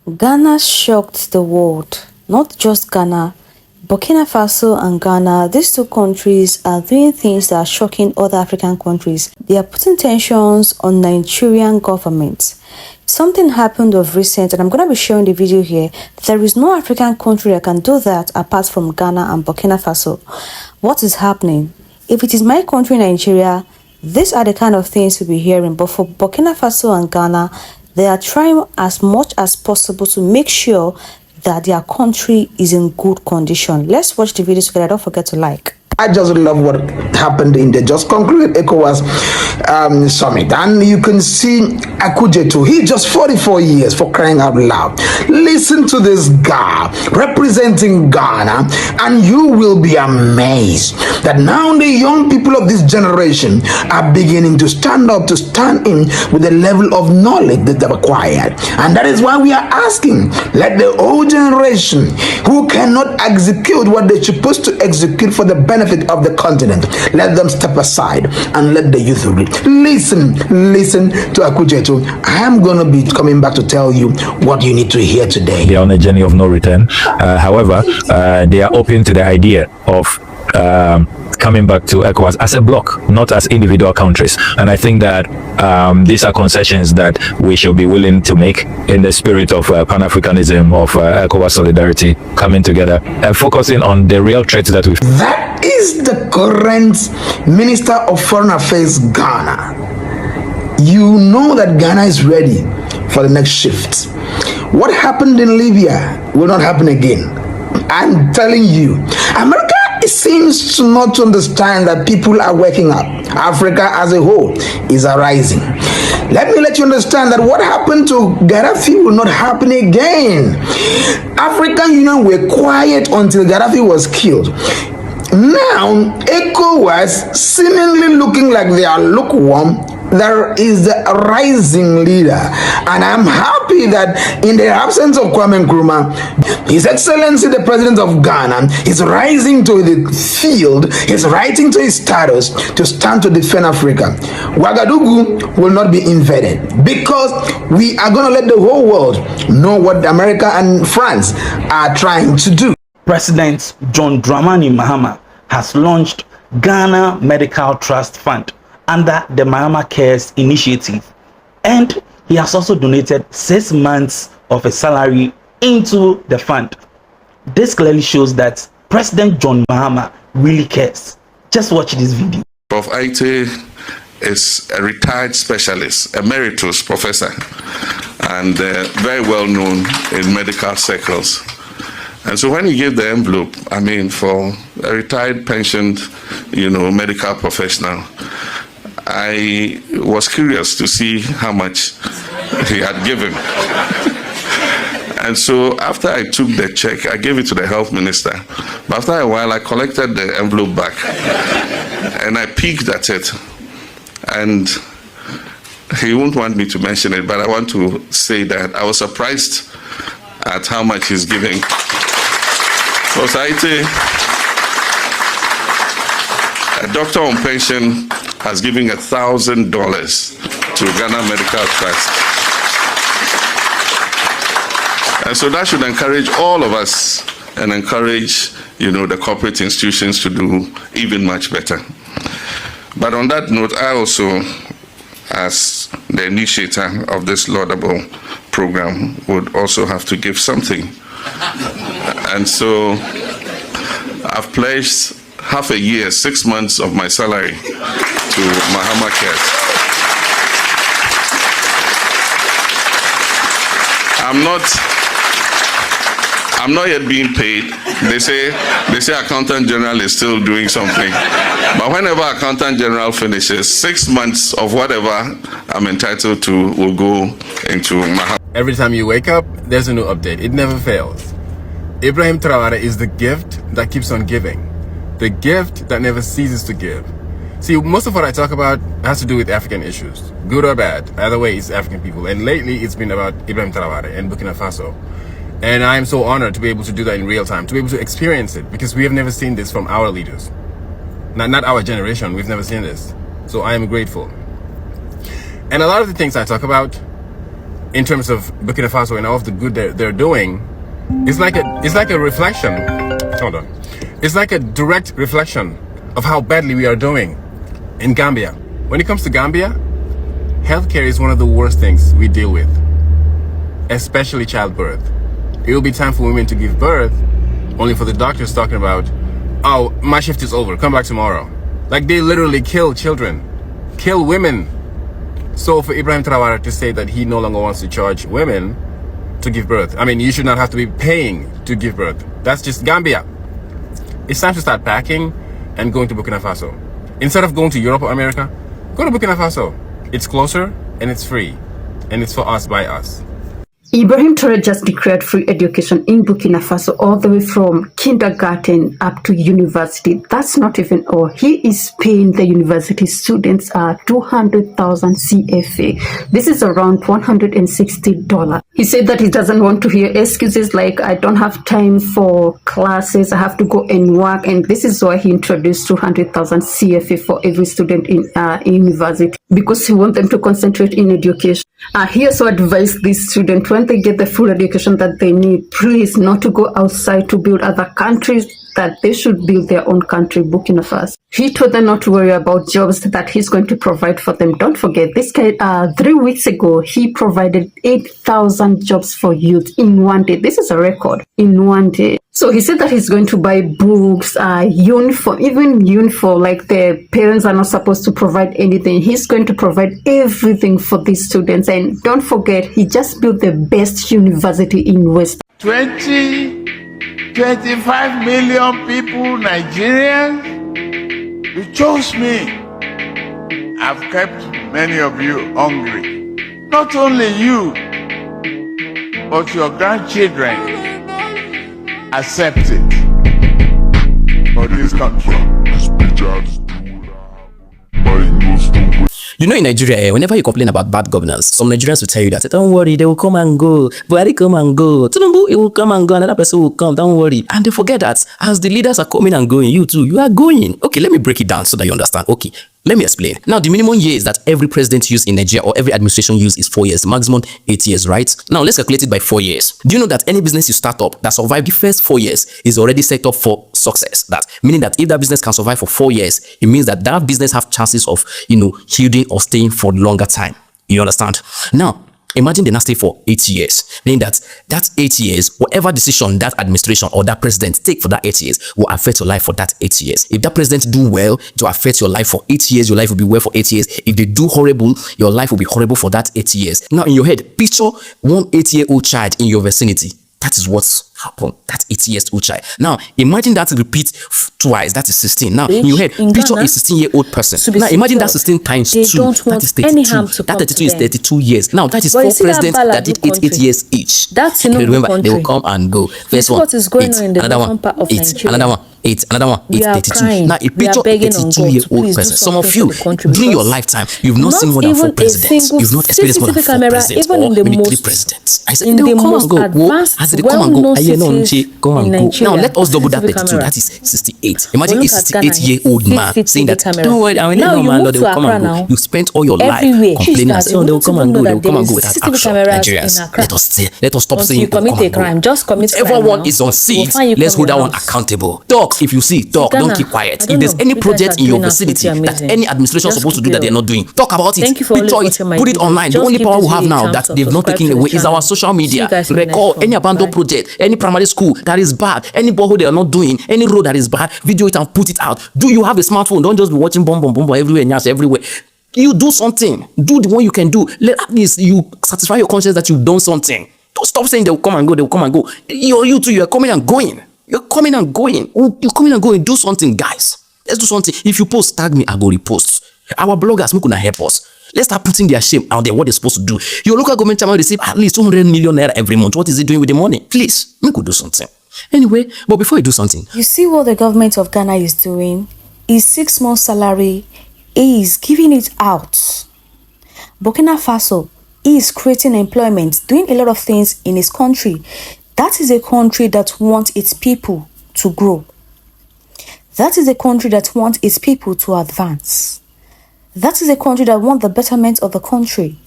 Ghana shocked the world. Not just Ghana, Burkina Faso and Ghana, these two countries are doing things that are shocking other African countries. They are putting tensions on Nigerian government. Something happened of recent, and I'm going to be sharing the video here. There is no African country that can do that apart from Ghana and Burkina Faso. What is happening? If it is my country, Nigeria, these are the kind of things we'll be hearing. But for Burkina Faso and Ghana, they are trying as much as possible to make sure that their country is in good condition. Let's watch the video together. Don't forget to like. I just love what happened in the just concluded ECOWAS summit, and you can see Akujetu. He's just 44 years, for crying out loud. Listen to this guy representing Ghana, and you will be amazed that now the young people of this generation are beginning to stand up, to stand in with the level of knowledge that they've acquired. And that is why we are asking, let the old generation who cannot execute what they're supposed to execute for the benefit of the continent, let them step aside and let the youth read. Listen to Akujetu. I am going to be coming back to tell you what you need to hear today. They are on a journey of no return. However, they are open to the idea of coming back to ECOWAS as a bloc, not as individual countries. And I think that these are concessions that we should be willing to make in the spirit of Pan-Africanism, of ECOWAS solidarity, coming together and focusing on the real threats that we. That is the current Minister of Foreign Affairs, Ghana. You know that Ghana is ready for the next shift. What happened in Libya will not happen again. I'm telling you, America seems to not understand that people are waking up. Africa as a whole is arising. Let me let you understand that what happened to Gaddafi will not happen again. African Union were quiet until Gaddafi was killed. Now, ECOWAS seemingly looking like they are lukewarm. There is a rising leader, and I'm happy that in the absence of Kwame Nkrumah, His Excellency the President of Ghana is rising to the field, is rising to his status to stand to defend Africa. Ouagadougou will not be invaded because we are going to let the whole world know what America and France are trying to do. President John Dramani Mahama has launched Ghana Medical Trust Fund under the Mahama Cares initiative, and he has also donated 6 months of his salary into the fund. This clearly shows that President John Mahama really cares. Just watch this video. Prof. Aite is a retired specialist, emeritus professor, and very well known in medical circles. And so when he gave the envelope, I mean, for a retired pensioned, medical professional, I was curious to see how much he had given. And so after I took the check, I gave it to the health minister. But after a while, I collected the envelope back and I peeked at it. And he won't want me to mention it, but I want to say that I was surprised at how much he's giving. Society, a doctor on pension has given $1,000 to Ghana Medical Trust. And so that should encourage all of us and encourage, the corporate institutions to do even much better. But on that note, I also, as the initiator of this laudable program, would also have to give something. And so I've pledged half a year, 6 months of my salary to Mahama Cares. I'm not yet being paid. They say Accountant General is still doing something. But whenever Accountant General finishes, 6 months of whatever I'm entitled to will go into Mahama. Every time you wake up, there's a new update. It never fails. Ibrahim Traore is the gift that keeps on giving. The gift that never ceases to give. See, most of what I talk about has to do with African issues, good or bad. Either way, it's African people. And lately, it's been about Ibrahim Traore and Burkina Faso. And I'm so honored to be able to do that in real time, to be able to experience it, because we have never seen this from our leaders. Not our generation, we've never seen this. So I am grateful. And a lot of the things I talk about, in terms of Burkina Faso and all of the good they're doing, it's like a reflection. Hold on. It's like a direct reflection of how badly we are doing in Gambia. When it comes to Gambia, healthcare is one of the worst things we deal with, especially childbirth. It will be time for women to give birth, only for the doctors talking about, oh, my shift is over, come back tomorrow. Like, they literally kill children, kill women. So for Ibrahim Traore to say that he no longer wants to charge women to give birth, I mean, you should not have to be paying to give birth. That's just Gambia. It's time to start packing and going to Burkina Faso. Instead of going to Europe or America, go to Burkina Faso. It's closer and it's free, and it's for us by us. Ibrahim Traore just declared free education in Burkina Faso all the way from kindergarten up to university. That's not even all. He is paying the university students 200,000 CFA. This is around $160. He said that he doesn't want to hear excuses like, I don't have time for classes, I have to go and work. And this is why he introduced 200,000 CFA for every student in university, because he wants them to concentrate in education. He also advised these students, when they get the full education that they need, please not to go outside to build other countries, that they should build their own country, Burkina Faso. He told them not to worry about jobs, that he's going to provide for them. Don't forget, this guy, 3 weeks ago, he provided 8,000 jobs for youth in one day. This is a record in one day. So he said that he's going to buy books, uniform, even uniform, like the parents are not supposed to provide anything. He's going to provide everything for these students. And don't forget, he just built the best university in West. 25 million people, Nigerians, you chose me. I've kept many of you hungry. Not only you, but your grandchildren. Accept it for this country. You know, in Nigeria, whenever you complain about bad governance, some Nigerians will tell you that, don't worry, they will come and go. Buhari come and go. Tinubu, it will come and go. Another person will come. Don't worry. And they forget that as the leaders are coming and going, you too, you are going. Okay, let me break it down so that you understand. Okay, let me explain. Now, the minimum years that every president uses in Nigeria or every administration uses is 4 years, maximum 8 years, right? Now, let's calculate it by 4 years. Do you know that any business you start up that survives the first 4 years is already set up for success? That meaning that if that business can survive for 4 years, it means that that business have chances of, yielding or staying for longer time. You understand? Now, imagine they now stay for 8 years, meaning that 8 years, whatever decision that administration or that president take for that 8 years will affect your life for that 8 years. If that president do well, it will affect your life for 8 years, your life will be well for 8 years. If they do horrible, your life will be horrible for that 8 years. Now, in your head, picture one 8-year-old child in your vicinity. That is what's happened. That 8-year-old child. Now, imagine that repeat twice. That is 16. Now, in your head, picture a 16-year-old person. Now, imagine that 16 times 2. That is 32. That 32 is 32 years. Now, that is 4 presidents that did 8 years each. That's remember, they will come and go. First one, 8. Another one, 8. Another one, 8. Another one, 8. 32. Now, a picture a 32-year-old person. Some of you, during your lifetime, you've not seen more than 4 presidents. You've not experienced more than 4 presidents or maybe 3 presidents. I said, they will come and go. As they come and go, come and go. Now, let us double that 32. That is 68. Imagine a 68-year-old man saying that, don't worry, I will let no man, they will come and go. You spent all your life complaining and saying, they will come and go, they will come and go without action. Nigerians, let us stop saying they will come and go. Everyone is on seat. Let's hold that one accountable. Talk. If you see, talk. Don't keep quiet. If there's any project in your vicinity that any administration is supposed to do that they're not doing, talk about it. Picture it. Put it online. The only power we have now that they've not taken away is our social media. Record any abandoned project, any primary school that is bad, any borehole they are not doing, any road that is bad, video it and put it out. Do you have a smartphone? Don't just be watching bomb everywhere, nyash everywhere. You do something. Do the one you can do. At least you satisfy your conscience that you've done something. Don't stop saying they will come and go, they will come and go. You too, you are coming and going. You're coming and going. You're coming and going. Do something, guys. Let's do something. If you post, tag me, I go repost. Our bloggers, gonna help us. Let's start putting their shame out there, what they're supposed to do. Your local government chairman receive at least 200 million naira every month. What is he doing with the money? Please, we could do something. Anyway, but before you do something, you see what the government of Ghana is doing? His 6 months salary is giving it out. Burkina Faso is creating employment, doing a lot of things in his country. That is a country that wants its people to grow. That is a country that wants its people to advance. That is a country that wants the betterment of the country.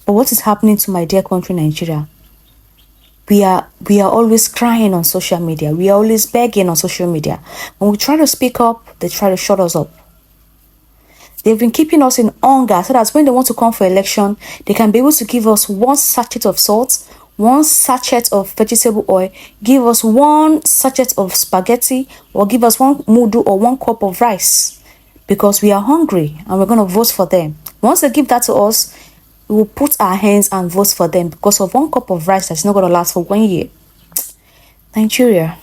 But what is happening to my dear country, Nigeria? We are always crying on social media. We are always begging on social media. When we try to speak up, they try to shut us up. They've been keeping us in hunger so that when they want to come for election, they can be able to give us one sachet of salt, one sachet of vegetable oil, give us one sachet of spaghetti, or give us one mudu or one cup of rice, because we are hungry and we're going to vote for them. Once they give that to us, we will put our hands and vote for them because of one cup of rice that's not going to last for 1 year. Nigeria,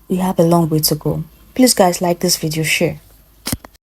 we have a long way to go. Please guys, like this video, share.